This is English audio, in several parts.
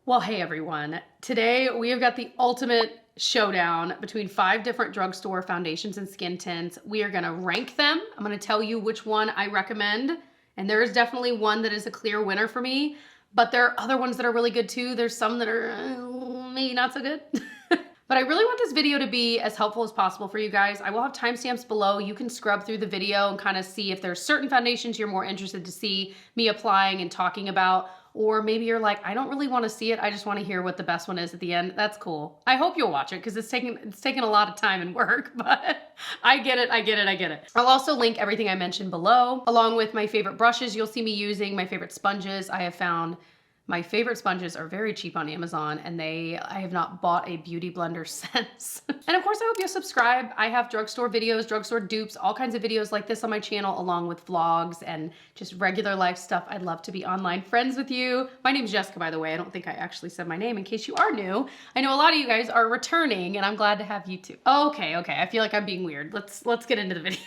Well, hey everyone. Today we have got the ultimate showdown between 5 different drugstore foundations and skin tints. We are gonna rank them. I'm gonna tell you which one I recommend. And there is definitely one that is a clear winner for me, but there are other ones that are really good too. There's some that are maybe not so good. But I really want this video to be as helpful as possible for you guys. I will have timestamps below. You can scrub through the video and kind of see if there's certain foundations you're more interested to see me applying and talking about. Or maybe you're like, I don't really want to see it. I just want to hear what the best one is at the end. That's cool. I hope you'll watch it because it's taking a lot of time and work, but I get it. I'll also link everything I mentioned below, along with my favorite brushes you'll see me using, my favorite sponges. I have found my favorite sponges are very cheap on Amazon, and I have not bought a beauty blender since. And of course, I hope you'll subscribe. I have drugstore videos, drugstore dupes, all kinds of videos like this on my channel, along with vlogs and just regular life stuff. I'd love to be online friends with you. My name's Jessica, by the way. I don't think I actually said my name in case you are new. I know a lot of you guys are returning, and I'm glad to have you too. Okay. I feel like I'm being weird. Let's get into the video.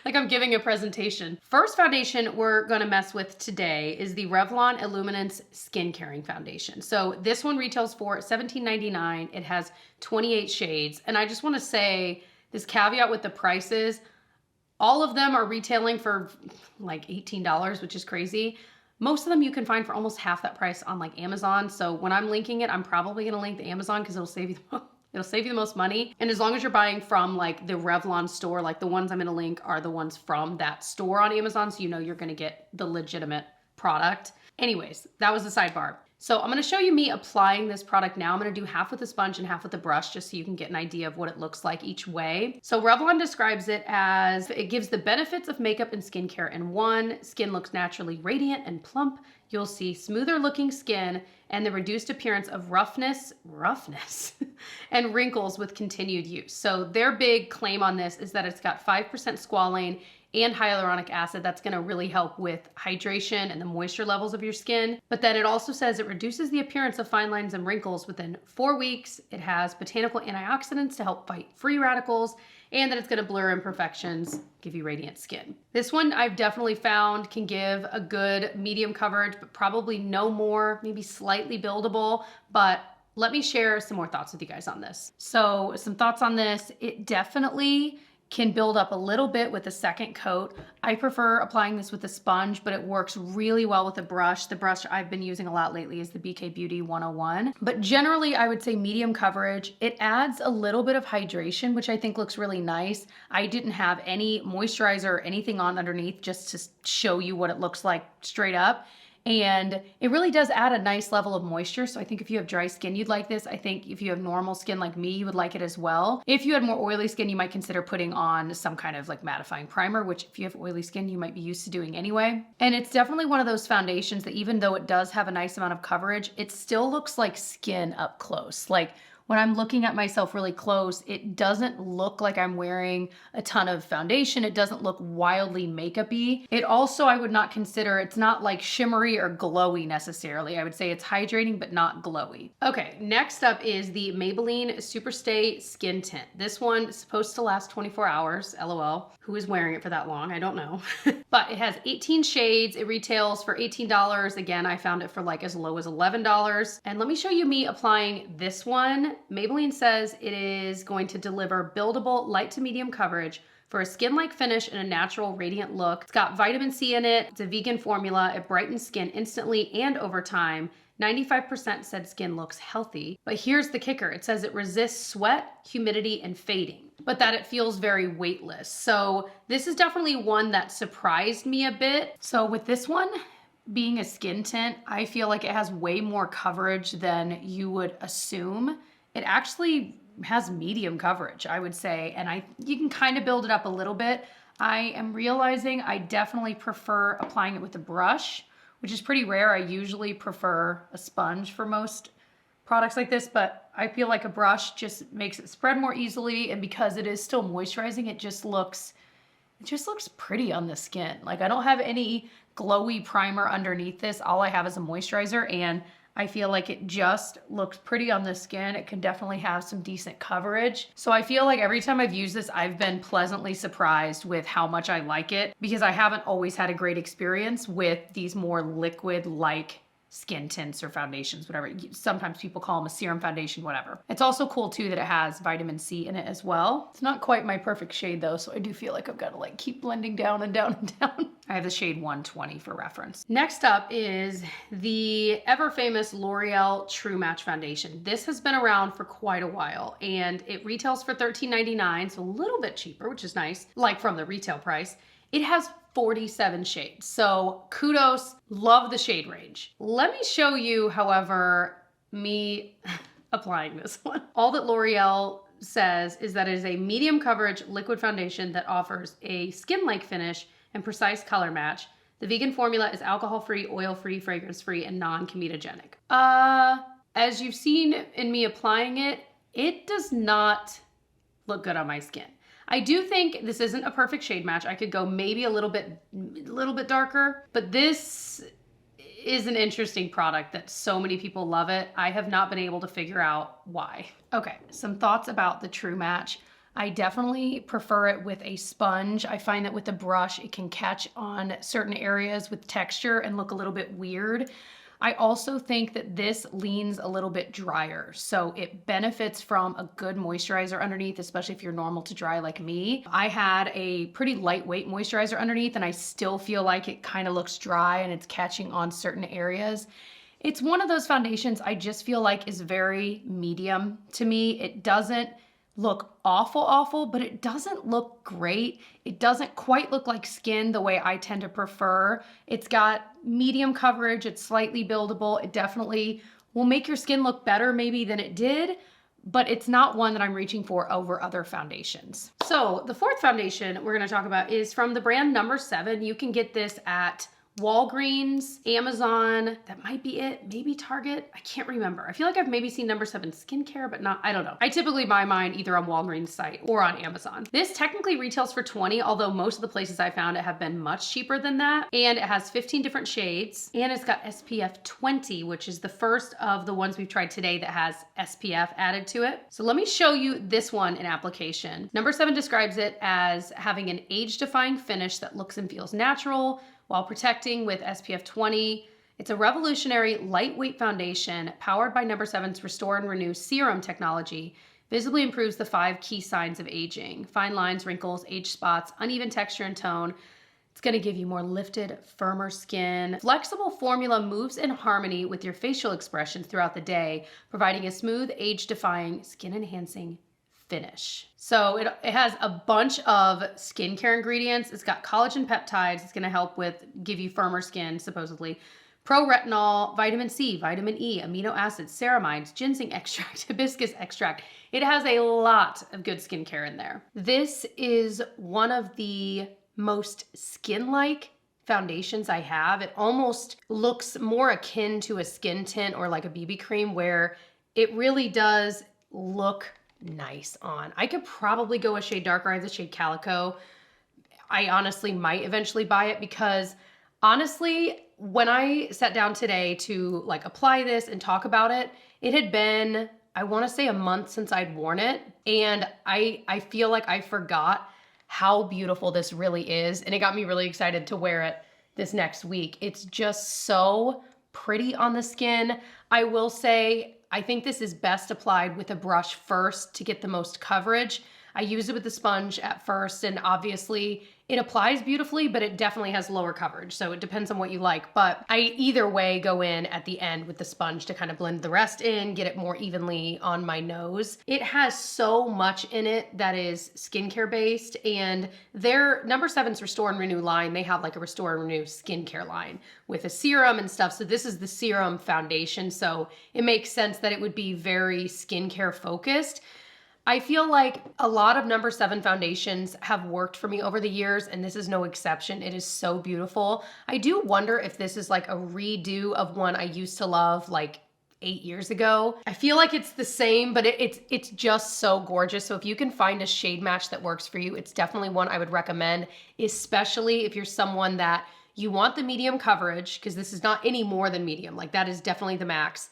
Like I'm giving a presentation. First foundation we're gonna mess with today is the Revlon Illuminance Skin Caring Foundation. So this one retails for $17.99. It has 28 shades. And I just wanna say this caveat with the prices, all of them are retailing for like $18, which is crazy. Most of them you can find for almost half that price on like Amazon. So when I'm linking it, I'm probably gonna link the Amazon because it'll save you the most money. And as long as you're buying from like the Revlon store, like the ones I'm gonna link are the ones from that store on Amazon, so you know you're gonna get the legitimate product. Anyways, that was the sidebar. So I'm gonna show you me applying this product now. I'm gonna do half with a sponge and half with a brush just so you can get an idea of what it looks like each way. So Revlon describes it as, it gives the benefits of makeup and skincare in one. Skin looks naturally radiant and plump. You'll see smoother looking skin and the reduced appearance of roughness, and wrinkles with continued use. So their big claim on this is that it's got 5% squalane and hyaluronic acid. That's gonna really help with hydration and the moisture levels of your skin. But then it also says it reduces the appearance of fine lines and wrinkles within 4 weeks. It has botanical antioxidants to help fight free radicals, and that it's gonna blur imperfections, give you radiant skin. This one I've definitely found can give a good medium coverage, but probably no more, maybe slightly buildable, but let me share some more thoughts with you guys on this. So some thoughts on this, it definitely can build up a little bit with a second coat. I prefer applying this with a sponge, but it works really well with a brush. The brush I've been using a lot lately is the BK Beauty 101. But generally, I would say medium coverage. It adds a little bit of hydration, which I think looks really nice. I didn't have any moisturizer or anything on underneath just to show you what it looks like straight up. And it really does add a nice level of moisture. So I think if you have dry skin, you'd like this. I think if you have normal skin like me, you would like it as well. If you had more oily skin, you might consider putting on some kind of like mattifying primer, which if you have oily skin, you might be used to doing anyway. And it's definitely one of those foundations that even though it does have a nice amount of coverage, it still looks like skin up close. Like when I'm looking at myself really close, it doesn't look like I'm wearing a ton of foundation. It doesn't look wildly makeup-y. It also, I would not consider, it's not like shimmery or glowy necessarily. I would say it's hydrating, but not glowy. Okay, next up is the Maybelline Superstay Skin Tint. This one is supposed to last 24 hours, LOL. Who is wearing it for that long? I don't know. But it has 18 shades. It retails for $18. Again, I found it for like as low as $11. And let me show you me applying this one. Maybelline says it is going to deliver buildable light to medium coverage for a skin-like finish and a natural radiant look. It's got vitamin C in it. It's a vegan formula. It brightens skin instantly and over time. 95% said skin looks healthy. But here's the kicker. It says it resists sweat, humidity, and fading, but that it feels very weightless. So this is definitely one that surprised me a bit. So with this one, being a skin tint, I feel like it has way more coverage than you would assume. It actually has medium coverage, I would say, and you can kind of build it up a little bit. I am realizing I definitely prefer applying it with a brush, which is pretty rare. I usually prefer a sponge for most products like this, but I feel like a brush just makes it spread more easily, and because it is still moisturizing, it just looks pretty on the skin. Like I don't have any glowy primer underneath this. All I have is a moisturizer, and I feel like it just looks pretty on the skin. It can definitely have some decent coverage. So I feel like every time I've used this, I've been pleasantly surprised with how much I like it, because I haven't always had a great experience with these more liquid-like skin tints or foundations, whatever. Sometimes people call them a serum foundation, whatever. It's also cool too that it has vitamin C in it as well. It's not quite my perfect shade though, so I do feel like I've got to like keep blending down and down and down. I have the shade 120 for reference. Next up is the ever famous L'Oreal True Match Foundation. This has been around for quite a while and it retails for $13.99, so a little bit cheaper, which is nice, like from the retail price. It has 47 shades. So kudos, love the shade range. Let me show you, however, me applying this one. All that L'Oreal says is that it is a medium coverage liquid foundation that offers a skin-like finish and precise color match. The vegan formula is alcohol-free, oil-free, fragrance-free, and non-comedogenic. As you've seen in me applying it, it does not look good on my skin. I do think this isn't a perfect shade match. I could go maybe a little bit darker, but this is an interesting product that so many people love it. I have not been able to figure out why. Okay, some thoughts about the True Match. I definitely prefer it with a sponge. I find that with a brush, it can catch on certain areas with texture and look a little bit weird. I also think that this leans a little bit drier, so it benefits from a good moisturizer underneath, especially if you're normal to dry like me. I had a pretty lightweight moisturizer underneath and I still feel like it kind of looks dry and it's catching on certain areas. It's one of those foundations I just feel like is very medium to me. It doesn't look awful, but it doesn't look great. It doesn't quite look like skin the way I tend to prefer. It's got medium coverage, it's slightly buildable. It definitely will make your skin look better maybe than it did, but it's not one that I'm reaching for over other foundations. So the fourth foundation we're gonna talk about is from the brand No7. You can get this at Walgreens, Amazon, that might be it, maybe Target, I can't remember. I feel like I've maybe seen No7 Skincare, but not, I don't know. I typically buy mine either on Walgreens site or on Amazon. This technically retails for $20, although most of the places I found it have been much cheaper than that. And it has 15 different shades and it's got SPF 20, which is the first of the ones we've tried today that has SPF added to it. So let me show you this one in application. No7 describes it as having an age-defying finish that looks and feels natural, while protecting with SPF 20. It's a revolutionary lightweight foundation powered by No7's Restore and Renew Serum technology, visibly improves the 5 key signs of aging: fine lines, wrinkles, age spots, uneven texture and tone. It's gonna give you more lifted, firmer skin. Flexible formula moves in harmony with your facial expressions throughout the day, providing a smooth, age-defying, skin-enhancing finish. So it has a bunch of skincare ingredients. It's got collagen peptides. It's gonna help give you firmer skin, supposedly. Pro-retinol, vitamin C, vitamin E, amino acids, ceramides, ginseng extract, hibiscus extract. It has a lot of good skincare in there. This is one of the most skin-like foundations I have. It almost looks more akin to a skin tint or like a BB cream, where it really does look nice on. I could probably go a shade darker. I have the shade Calico. I honestly might eventually buy it because honestly, when I sat down today to like apply this and talk about it, it had been, I want to say, a month since I'd worn it. And I feel like I forgot how beautiful this really is. And it got me really excited to wear it this next week. It's just so pretty on the skin. I will say, I think this is best applied with a brush first to get the most coverage. I used it with the sponge at first, and obviously it applies beautifully, but it definitely has lower coverage. So it depends on what you like. But I either way go in at the end with the sponge to kind of blend the rest in, get it more evenly on my nose. It has so much in it that is skincare based, and their No7's Restore and Renew line, they have like a Restore and Renew skincare line with a serum and stuff. So this is the serum foundation. So it makes sense that it would be very skincare focused. I feel like a lot of No7 foundations have worked for me over the years, and this is no exception. It is so beautiful. I do wonder if this is like a redo of one I used to love like 8 years ago. I feel like it's the same, but it's just so gorgeous. So if you can find a shade match that works for you, it's definitely one I would recommend, especially if you're someone that you want the medium coverage, because this is not any more than medium. Like that is definitely the max.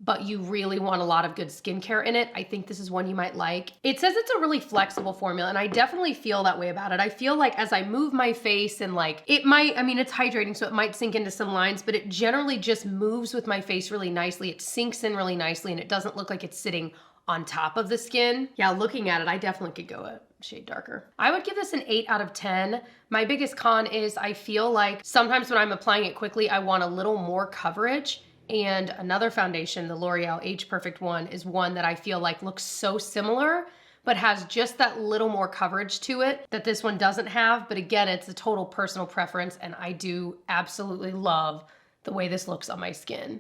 but you really want a lot of good skincare in it, I think this is one you might like. It says it's a really flexible formula, and I definitely feel that way about it. I feel like as I move my face and like it might, I mean, it's hydrating, so it might sink into some lines, but it generally just moves with my face really nicely. It sinks in really nicely, and it doesn't look like it's sitting on top of the skin. Yeah, looking at it, I definitely could go a shade darker. I would give this an 8 out of 10. My biggest con is I feel like sometimes when I'm applying it quickly, I want a little more coverage. And another foundation, the L'Oreal Age Perfect one, is one that I feel like looks so similar, but has just that little more coverage to it that this one doesn't have. But again, it's a total personal preference, and I do absolutely love the way this looks on my skin.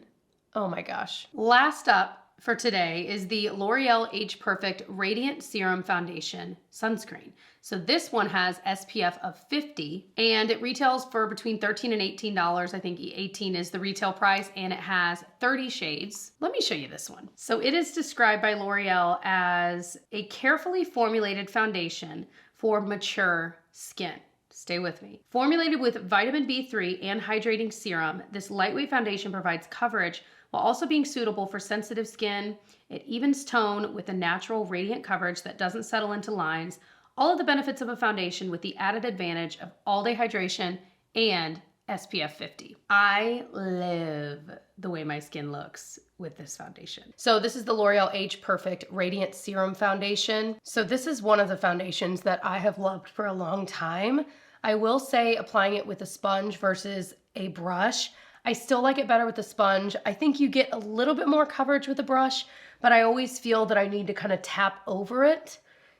Oh my gosh. Last up for today is the L'Oreal Age Perfect Radiant Serum Foundation Sunscreen. So this one has SPF of 50, and it retails for between $13 and $18. I think 18 is the retail price, and it has 30 shades. Let me show you this one. So it is described by L'Oreal as a carefully formulated foundation for mature skin. Stay with me. Formulated with vitamin B3 and hydrating serum, this lightweight foundation provides coverage while also being suitable for sensitive skin. It evens tone with a natural radiant coverage that doesn't settle into lines. All of the benefits of a foundation with the added advantage of all-day hydration and SPF 50. I live the way my skin looks with this foundation. So this is the L'Oreal Age Perfect Radiant Serum Foundation. So this is one of the foundations that I have loved for a long time. I will say applying it with a sponge versus a brush, I still like it better with the sponge. I think you get a little bit more coverage with the brush, but I always feel that I need to kind of tap over it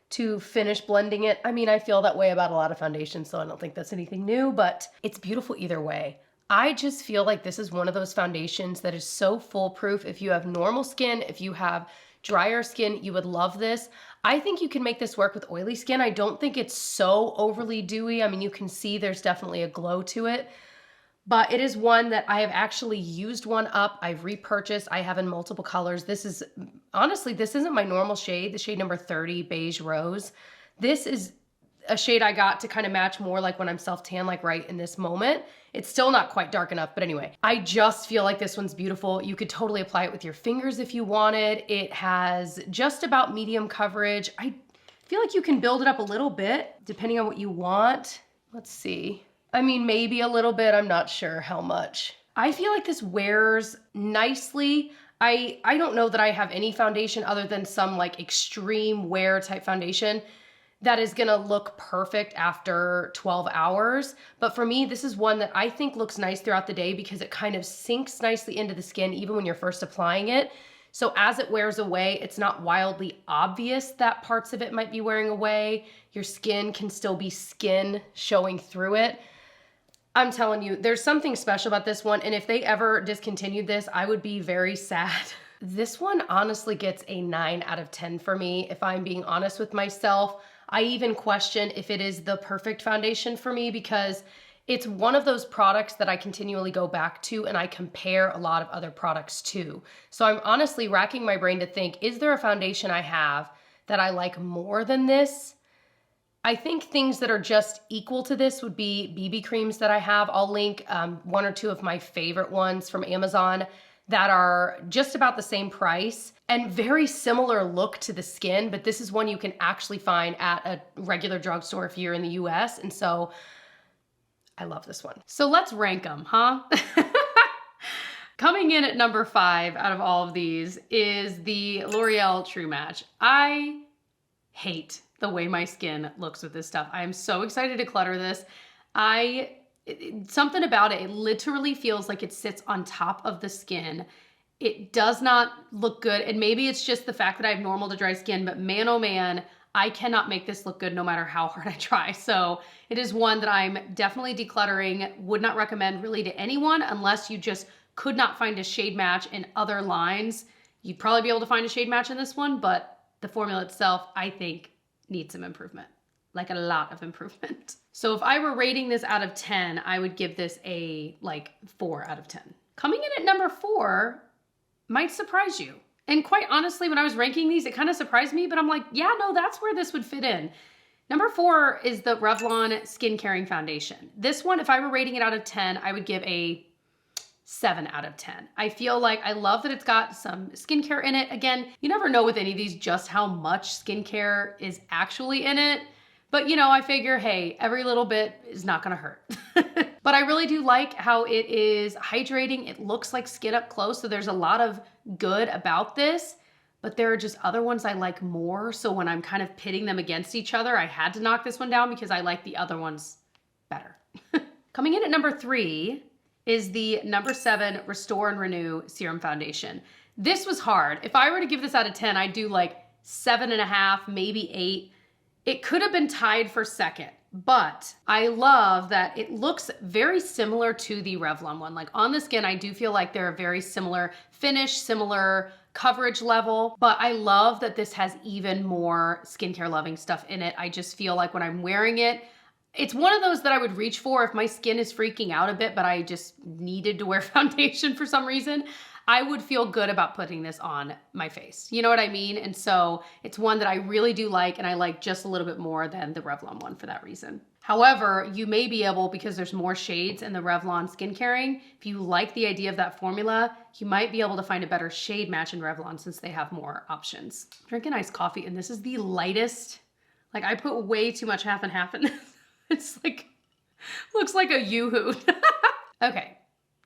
to finish blending it. I mean, I feel that way about a lot of foundations, so I don't think that's anything new, but it's beautiful either way. I just feel like this is one of those foundations that is so foolproof. If you have normal skin, if you have drier skin, you would love this. I think you can make this work with oily skin. I don't think it's so overly dewy. I mean, you can see there's definitely a glow to it. But it is one that I have actually used one up. I've repurchased. I have in multiple colors. This is, honestly, this isn't my normal shade, the shade number 30, Beige Rose. This is a shade I got to kind of match more like when I'm self-tan, like right in this moment. It's still not quite dark enough, but anyway, I just feel like this one's beautiful. You could totally apply it with your fingers if you wanted. It has just about medium coverage. I feel like you can build it up a little bit depending on what you want. Let's see. I mean, maybe a little bit, I'm not sure how much. I feel like this wears nicely. I don't know that I have any foundation other than some like extreme wear type foundation that is gonna look perfect after 12 hours. But for me, this is one that I think looks nice throughout the day because it kind of sinks nicely into the skin even when you're first applying it. So as it wears away, it's not wildly obvious that parts of it might be wearing away. Your skin can still be skin showing through it. I'm telling you, there's something special about this one, and if they ever discontinued this, I would be very sad. This one honestly gets a 9 out of 10 for me, if I'm being honest with myself. I even question if it is the perfect foundation for me because it's one of those products that I continually go back to and I compare a lot of other products to. So I'm honestly racking my brain to think, is there a foundation I have that I like more than this? I think things that are just equal to this would be BB creams that I have. I'll link one or two of my favorite ones from Amazon that are just about the same price and very similar look to the skin, but this is one you can actually find at a regular drugstore if you're in the US, and so I love this one. So let's rank them, huh? Coming in at number 5 out of all of these is the L'Oreal True Match. I hate the way my skin looks with this stuff. I am so excited to clutter this. Something about it literally feels like it sits on top of the skin. It does not look good. And maybe it's just the fact that I have normal to dry skin, but man, oh man, I cannot make this look good no matter how hard I try. So it is one that I'm definitely decluttering, would not recommend really to anyone unless you just could not find a shade match in other lines. You'd probably be able to find a shade match in this one, but the formula itself, I think, needs some improvement, like a lot of improvement. So if I were rating this out of 10, I would give this a 4 out of 10. Coming in at number 4 might surprise you. And quite honestly, when I was ranking these, it kind of surprised me, but I'm like, yeah, no, that's where this would fit in. Number 4 is the Revlon Skin Caring Foundation. This one, if I were rating it out of 10, I would give a 7 out of 10. I feel like I love that it's got some skincare in it. Again, you never know with any of these just how much skincare is actually in it. But you know, I figure, hey, every little bit is not gonna hurt. But I really do like how it is hydrating. It looks like skin up close, so there's a lot of good about this, but there are just other ones I like more. So when I'm kind of pitting them against each other, I had to knock this one down because I like the other ones better. Coming in at number 3 is the No7 Restore and Renew Serum Foundation. This was hard. If I were to give this out of 10, I'd do like 7.5, maybe 8. It could have been tied for second, but I love that it looks very similar to the Revlon one. Like on the skin, I do feel like they're a very similar finish, similar coverage level, but I love that this has even more skincare loving stuff in it. I just feel like when I'm wearing it, it's one of those that I would reach for if my skin is freaking out a bit, but I just needed to wear foundation for some reason. I would feel good about putting this on my face. You know what I mean? And so it's one that I really do like, and I like just a little bit more than the Revlon one for that reason. However, you may be able, because there's more shades in the Revlon Skin Caring, if you like the idea of that formula, you might be able to find a better shade match in Revlon since they have more options. I'm drinking iced coffee, and this is the lightest. Like I put way too much half and half in this. It's like, looks like a Yoo-hoo. Okay,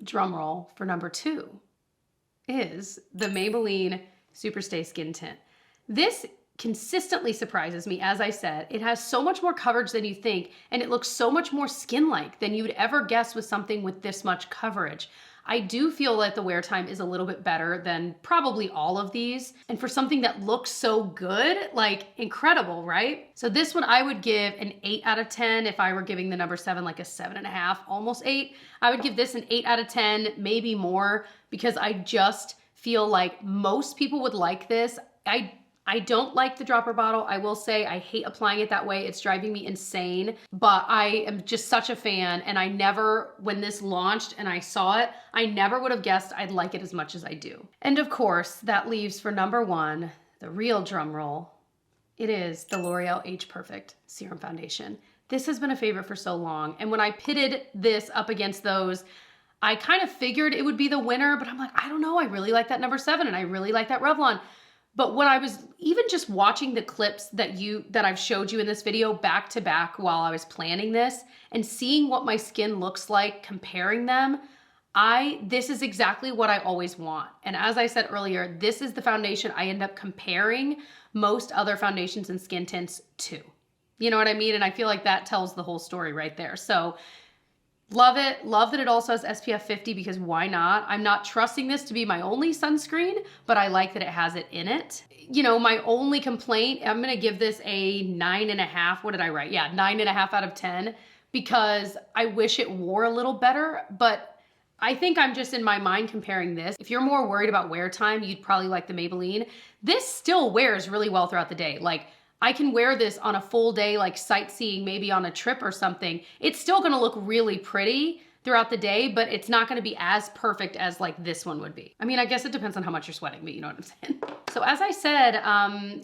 drum roll for number 2. Is the Maybelline Superstay Skin Tint. This consistently surprises me. As I said, it has so much more coverage than you think, and it looks so much more skin-like than you would ever guess with something with this much coverage. I do feel that the wear time is a little bit better than probably all of these. And for something that looks so good, like incredible, right? So this one I would give an 8 out of 10. If I were giving the number 7 like a 7.5, almost 8, I would give this an 8 out of 10, maybe more, because I just feel like most people would like this. I don't like the dropper bottle. I will say I hate applying it that way. It's driving me insane, but I am just such a fan. And I never, when this launched and I saw it, I never would have guessed I'd like it as much as I do. And of course, that leaves for number 1, the real drum roll. It is the L'Oreal Age Perfect Serum Foundation. This has been a favorite for so long. And when I pitted this up against those, I kind of figured it would be the winner, but I'm like, I don't know. I really like that number 7 and I really like that Revlon. But when I was even just watching the clips that I've showed you in this video back to back while I was planning this and seeing what my skin looks like, comparing them, this is exactly what I always want. And as I said earlier, this is the foundation I end up comparing most other foundations and skin tints to. You know what I mean? And I feel like that tells the whole story right there. So love it. Love that it also has SPF 50 because why not? I'm not trusting this to be my only sunscreen, but I like that it has it in it. You know, my only complaint, I'm going to give this a 9.5. What did I write? Yeah, 9.5 out of 10 because I wish it wore a little better, but I think I'm just in my mind comparing this. If you're more worried about wear time, you'd probably like the Maybelline. This still wears really well throughout the day. Like I can wear this on a full day, like sightseeing, maybe on a trip or something. It's still gonna look really pretty throughout the day, but it's not gonna be as perfect as like this one would be. I mean, I guess it depends on how much you're sweating, but you know what I'm saying? So as I said,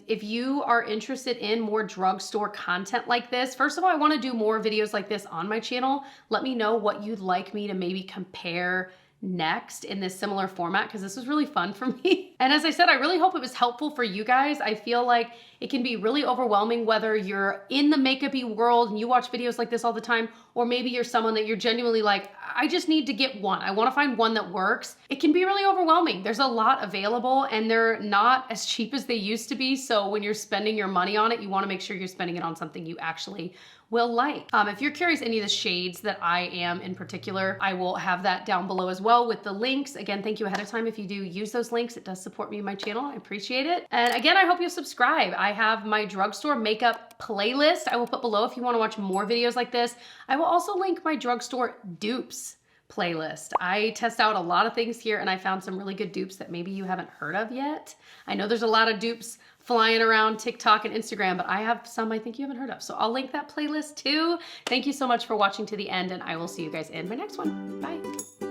if you are interested in more drugstore content like this, first of all, I wanna do more videos like this on my channel. Let me know what you'd like me to maybe compare next in this similar format because this was really fun for me. And as I said, I really hope it was helpful for you guys. I feel like it can be really overwhelming whether you're in the makeup-y world and you watch videos like this all the time, or maybe you're someone that you're genuinely like, I just need to get one. I want to find one that works. It can be really overwhelming. There's a lot available and they're not as cheap as they used to be. So when you're spending your money on it, you want to make sure you're spending it on something you actually will like. If you're curious any of the shades that I am in particular, I will have that down below as well with the links. Again, thank you ahead of time if you do use those links. It does support me and my channel. I appreciate it. And again, I hope you'll subscribe. I have my drugstore makeup playlist I will put below if you want to watch more videos like this. I will also link my drugstore dupes playlist. I test out a lot of things here and I found some really good dupes that maybe you haven't heard of yet. I know there's a lot of dupes flying around TikTok and Instagram, but I have some I think you haven't heard of. So I'll link that playlist too. Thank you so much for watching to the end and I will see you guys in my next one. Bye.